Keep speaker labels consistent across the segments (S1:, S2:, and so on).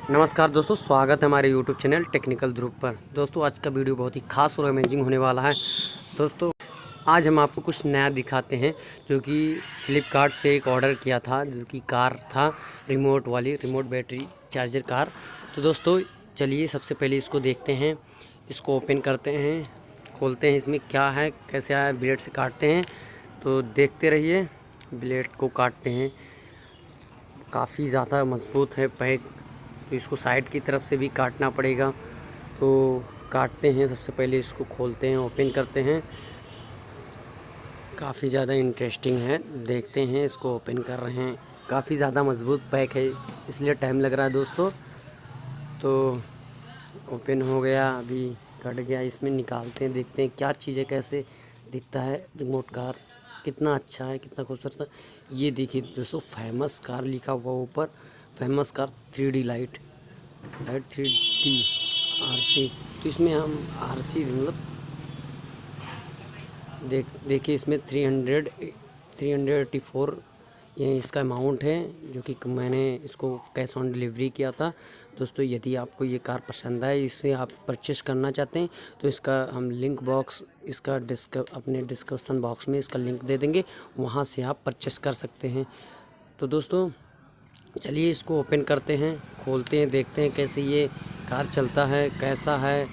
S1: नमस्कार दोस्तों, स्वागत है हमारे YouTube चैनल टेक्निकल ध्रुव पर। दोस्तों आज का वीडियो बहुत ही खास और अमेजिंग होने वाला है। दोस्तों आज हम आपको कुछ नया दिखाते हैं जो कि फ्लिपकार्ट से एक ऑर्डर किया था, जो कि कार था रिमोट वाली, रिमोट बैटरी चार्जर कार। तो दोस्तों चलिए सबसे पहले इसको देखते हैं, इसको ओपन करते हैं, खोलते हैं इसमें क्या है, कैसे आया, ब्लेड से काटते हैं। तो देखते रहिए, ब्लेड को काटते हैं, काफ़ी ज़्यादा मजबूत है पैक, तो इसको साइड की तरफ से भी काटना पड़ेगा। तो काटते हैं, सबसे पहले इसको खोलते हैं, ओपन करते हैं। काफ़ी ज़्यादा इंटरेस्टिंग है, देखते हैं, इसको ओपन कर रहे हैं। काफ़ी ज़्यादा मजबूत पैक है, इसलिए टाइम लग रहा है दोस्तों। तो ओपन हो गया, अभी कट गया, इसमें निकालते हैं, देखते हैं क्या चीज़ है, कैसे दिखता है रिमोट कार, कितना अच्छा है, कितना खूबसूरत है। ये देखिए दोस्तों, फेमस कार लिखा हुआ ऊपर, famous car 3D light 3D RC। तो इसमें हम RC मतलब देखिए इसमें 384 ये इसका अमाउंट है, जो कि मैंने इसको कैश ऑन डिलीवरी किया था। दोस्तों यदि आपको ये कार पसंद आए, इसे आप परचेस करना चाहते हैं, तो इसका हम लिंक बॉक्स, इसका अपने डिस्क्रिप्शन बॉक्स में इसका लिंक दे देंगे, वहाँ से आप परचेस कर सकते हैं। तो दोस्तों चलिए इसको ओपन करते हैं, खोलते हैं, देखते हैं कैसे ये कार चलता है, कैसा है,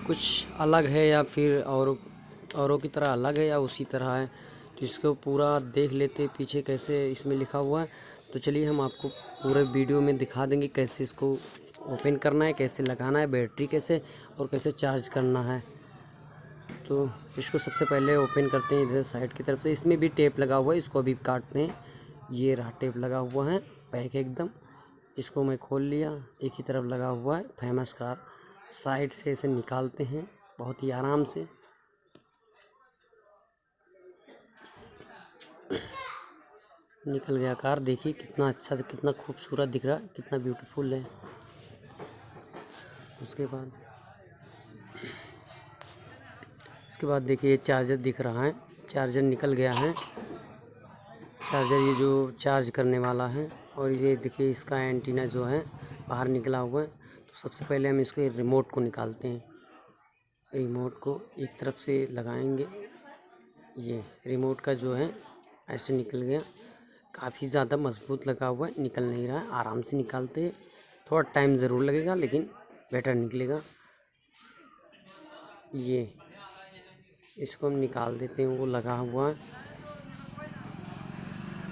S1: कुछ अलग है या फिर औरों की तरह अलग है या उसी तरह है। तो इसको पूरा देख लेते पीछे कैसे इसमें लिखा हुआ है। तो चलिए हम आपको पूरे वीडियो में दिखा देंगे कैसे इसको ओपन करना है, कैसे लगाना है, बैटरी कैसे और कैसे चार्ज करना है। तो इसको सबसे पहले ओपन करते हैं इधर साइड की तरफ से। इसमें भी टेप लगा हुआ है, इसको अभी काटते हैं। ये रहा टेप लगा हुआ है, पैक एकदम। इसको मैं खोल लिया, एक ही तरफ लगा हुआ है, फेमस कार। साइड से इसे निकालते हैं बहुत ही आराम से। निकल गया कार, देखिए कितना अच्छा, कितना खूबसूरत दिख रहा है, कितना ब्यूटीफुल है। उसके बाद देखिए ये चार्जर दिख रहा है, चार्जर निकल गया है, चार्जर ये जो चार्ज करने वाला है। और ये देखिए इसका एंटीना जो है बाहर निकला हुआ है। तो सबसे पहले हम इसको रिमोट को निकालते हैं, रिमोट को एक तरफ से लगाएंगे। ये रिमोट का जो है ऐसे निकल गया, काफ़ी ज़्यादा मजबूत लगा हुआ है, निकल नहीं रहा है। आराम से निकालते हैं, थोड़ा टाइम ज़रूर लगेगा लेकिन बेटर निकलेगा। ये इसको हम निकाल देते हैं, वो लगा हुआ है,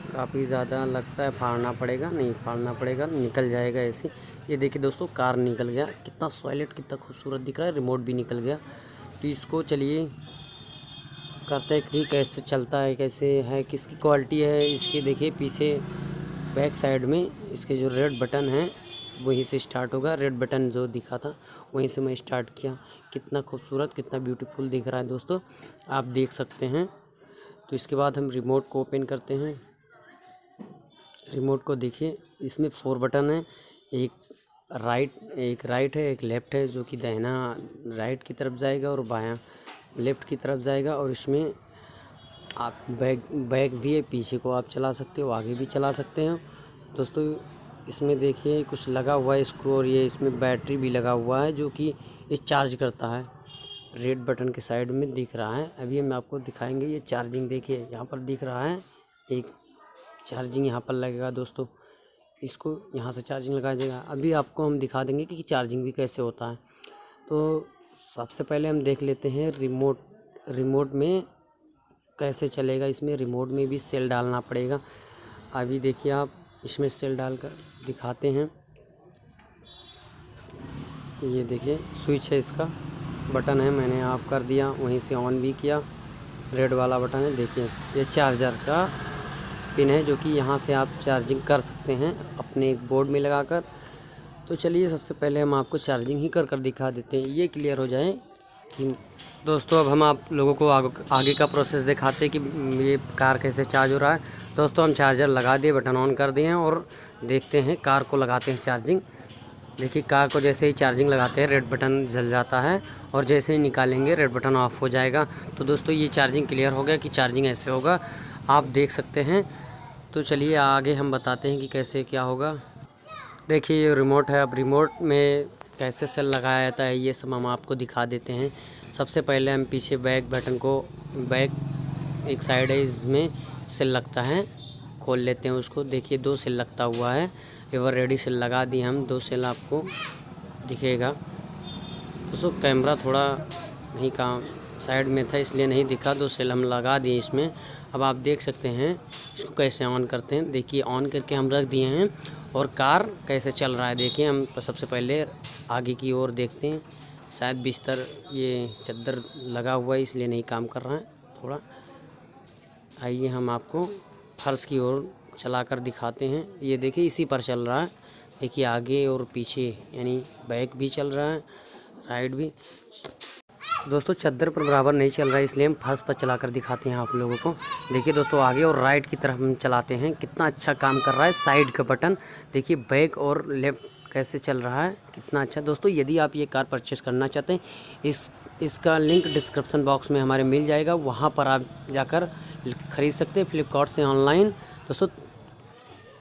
S1: काफ़ी ज़्यादा लगता है फाड़ना पड़ेगा, नहीं फाड़ना पड़ेगा, निकल जाएगा ऐसे। ये देखिए दोस्तों, कार निकल गया, कितना सॉलिड, कितना खूबसूरत दिख रहा है, रिमोट भी निकल गया। तो इसको चलिए करते हैं कि कैसे चलता है, कैसे है, किसकी क्वालिटी है इसकी। देखिए पीछे बैक साइड में इसके जो रेड बटन है वहीं से स्टार्ट होगा, रेड बटन जो दिखा था वहीं से मैं स्टार्ट किया। कितना खूबसूरत, कितना ब्यूटीफुल दिख रहा है दोस्तों, आप देख सकते हैं। तो इसके बाद हम रिमोट को ओपन करते हैं। रिमोट को देखिए, इसमें 4 बटन है, एक राइट है, एक लेफ़्ट है, जो कि दाहिना राइट की तरफ जाएगा और बायां लेफ़्ट की तरफ जाएगा। और इसमें आप बैक भी है, पीछे को आप चला सकते हो, आगे भी चला सकते हो। दोस्तों इसमें देखिए कुछ लगा हुआ है स्क्रू, और ये इसमें बैटरी भी लगा हुआ है जो कि इस चार्ज करता है। रेड बटन के साइड में दिख रहा है, अभी हम आपको दिखाएंगे। ये चार्जिंग देखिए यहाँ पर दिख रहा है, एक चार्जिंग यहाँ पर लगेगा दोस्तों, इसको यहाँ से चार्जिंग लगाया जाएगा। अभी आपको हम दिखा देंगे कि चार्जिंग भी कैसे होता है। तो सबसे पहले हम देख लेते हैं रिमोट में कैसे चलेगा। इसमें रिमोट में भी सेल डालना पड़ेगा। अभी देखिए आप, इसमें सेल डालकर दिखाते हैं। ये देखिए स्विच है, इसका बटन है, मैंने ऑफ कर दिया, वहीं से ऑन भी किया, रेड वाला बटन है। देखिए ये चार्जर का पिन है, जो कि यहाँ से आप चार्जिंग कर सकते हैं अपने एक बोर्ड में लगाकर। तो चलिए सबसे पहले हम आपको चार्जिंग ही कर दिखा देते हैं, ये क्लियर हो जाए कि दोस्तों। अब हम आप लोगों को आगे का प्रोसेस दिखाते हैं कि ये कार कैसे चार्ज हो रहा है। दोस्तों हम चार्जर लगा दिए, बटन ऑन कर दिए हैं, और देखते हैं कार को लगाते हैं चार्जिंग। देखिए कार को जैसे ही चार्जिंग लगाते हैं रेड बटन जल जाता है, और जैसे ही निकालेंगे रेड बटन ऑफ हो जाएगा। तो दोस्तों ये चार्जिंग क्लियर हो गया कि चार्जिंग ऐसे होगा, आप देख सकते हैं। तो चलिए आगे हम बताते हैं कि कैसे क्या होगा। देखिए ये रिमोट है। अब रिमोट में कैसे सेल लगाया जाता है ये सब हम आपको दिखा देते हैं। सबसे पहले हम पीछे बैक बटन को, बैक एक साइड है इसमें सेल लगता है, खोल लेते हैं उसको। देखिए 2 सेल लगता हुआ है, एवर रेडी सेल लगा दिए हम। 2 सेल आपको दिखेगा। दोस्तों कैमरा थोड़ा नहीं काम साइड में था इसलिए नहीं दिखा। 2 सेल हम लगा दिए इसमें। अब आप देख सकते हैं इसको कैसे ऑन करते हैं। देखिए ऑन करके हम रख दिए हैं और कार कैसे चल रहा है देखिए। हम सबसे पहले आगे की ओर देखते हैं। शायद बिस्तर ये चद्दर लगा हुआ है इसलिए नहीं काम कर रहा है थोड़ा। आइए हम आपको फर्श की ओर चलाकर दिखाते हैं। ये देखिए इसी पर चल रहा है। देखिए आगे और पीछे यानी बैक भी चल रहा है, राइट भी। दोस्तों चद्दर पर बराबर नहीं चल रहा है इसलिए हम फर्श पर चलाकर दिखाते हैं आप लोगों को। देखिए दोस्तों आगे और राइट की तरफ हम चलाते हैं, कितना अच्छा काम कर रहा है। साइड का बटन देखिए, बैक और लेफ्ट कैसे चल रहा है, कितना अच्छा। दोस्तों यदि आप ये कार परचेस करना चाहते हैं, इसका लिंक डिस्क्रिप्शन बॉक्स में हमारे मिल जाएगा, वहाँ पर आप जाकर ख़रीद सकते हैं फ्लिपकार्ट से ऑनलाइन।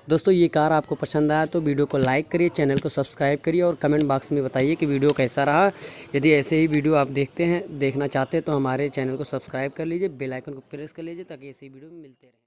S1: दोस्तों ये कार आपको पसंद आया तो वीडियो को लाइक करिए, चैनल को सब्सक्राइब करिए और कमेंट बॉक्स में बताइए कि वीडियो कैसा रहा। यदि ऐसे ही वीडियो आप देखना चाहते हैं तो हमारे चैनल को सब्सक्राइब कर लीजिए, बेल आइकन को प्रेस कर लीजिए ताकि ऐसे ही वीडियो मिलते रहें।